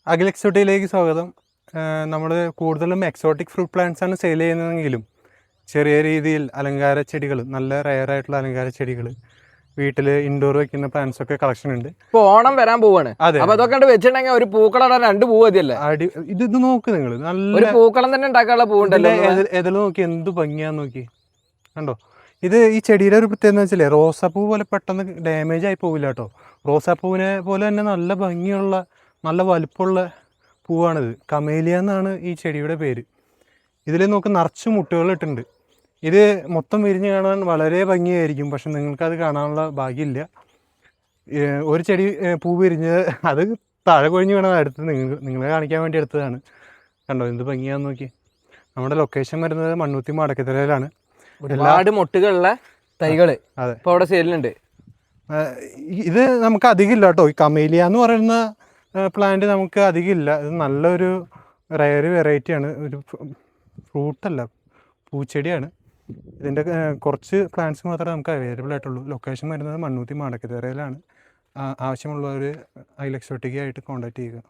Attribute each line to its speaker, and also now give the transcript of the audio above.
Speaker 1: അഖിൽ എക്സോട്ടിക്കിലേക്ക് സ്വാഗതം. നമ്മൾ കൂടുതലും എക്സോട്ടിക് ഫ്രൂട്ട് പ്ലാന്റ്സ് ആണ് സെയിൽ ചെയ്യുന്നതെങ്കിലും ചെറിയ രീതിയിൽ അലങ്കാര ചെടികൾ, നല്ല റെയറായിട്ടുള്ള അലങ്കാര ചെടികൾ, വീട്ടിൽ ഇൻഡോർ വെക്കുന്ന പ്ലാന്റ്സ് ഒക്കെ കളക്ഷൻ ഉണ്ട്.
Speaker 2: ഇപ്പോൾ ഓണം വരാൻ പോവാണ്. അപ്പൊ അതൊക്കെ വെച്ചിട്ടുണ്ടെങ്കിൽ ഒരു പൂക്കളം 2 പൂവ് മതിയല്ലേ?
Speaker 1: ഇത് നോക്ക് നിങ്ങൾ, നല്ല
Speaker 2: ഒരു പൂക്കളം തന്നെ ഉണ്ടാക്കാനുള്ള പൂവുണ്ടല്ലോ.
Speaker 1: എതിൽ നോക്കി എന്ത് ഭംഗിയാന്ന് നോക്കി, കണ്ടോ? ഇത് ഈ ചെടിയുടെ ഒരു പ്രത്യേകത എന്ന് വെച്ചാൽ റോസാപ്പൂ പോലെ പെട്ടെന്ന് ഡാമേജ് ആയി പോവില്ല കേട്ടോ. റോസാപ്പൂവിനെ പോലെ തന്നെ നല്ല ഭംഗിയുള്ള, നല്ല വലുപ്പമുള്ള പൂവാണിത്. കമേലിയ എന്നാണ് ഈ ചെടിയുടെ പേര്. ഇതിൽ നോക്ക് നിറച്ച് മുട്ടുകൾ ഇട്ടുണ്ട്. ഇത് മൊത്തം വിരിഞ്ഞ് കാണാൻ വളരെ ഭംഗിയായിരിക്കും, പക്ഷെ നിങ്ങൾക്കത് കാണാനുള്ള ഭാഗ്യമില്ല. ഒരു ചെടി പൂ വിരിഞ്ഞത് അത് താഴെ കൊഴിഞ്ഞ് വേണം എടുത്ത് നിങ്ങളെ കാണിക്കാൻ വേണ്ടി എടുത്തതാണ്. കണ്ടോ എന്ത് ഭംഗിയാന്ന് നോക്കി. നമ്മുടെ ലൊക്കേഷൻ വരുന്നത് മണ്ണുത്തി മാടക്കത്തറയിലാണ്.
Speaker 2: ഒരുപാട് മുട്ടുകളുള്ള തൈകള് അതെ ഇപ്പോൾ അവിടെ സെയിലുണ്ട്.
Speaker 1: ഇത് നമുക്ക് അധികം ഇല്ല കേട്ടോ. ഈ കമേലിയ എന്ന് പറയുന്ന പ്ലാന്റ് നമുക്ക് അധികം ഇല്ല. ഇത് നല്ലൊരു റയർ വെറൈറ്റിയാണ്. ഒരു ഫ്രൂട്ടല്ല, പൂച്ചെടിയാണ്. ഇതിൻ്റെ കുറച്ച് പ്ലാന്റ്സ് മാത്രമേ നമുക്ക് അവൈലബിൾ ആയിട്ടുള്ളൂ. ലൊക്കേഷൻ വരുന്നത് മണ്ണൂത്തി മാടക്കത്തറയിലാണ്. ആവശ്യമുള്ളവർ അഖിൽ എക്സോട്ടിക് ആയിട്ട് കോൺടാക്ട് ചെയ്യുക.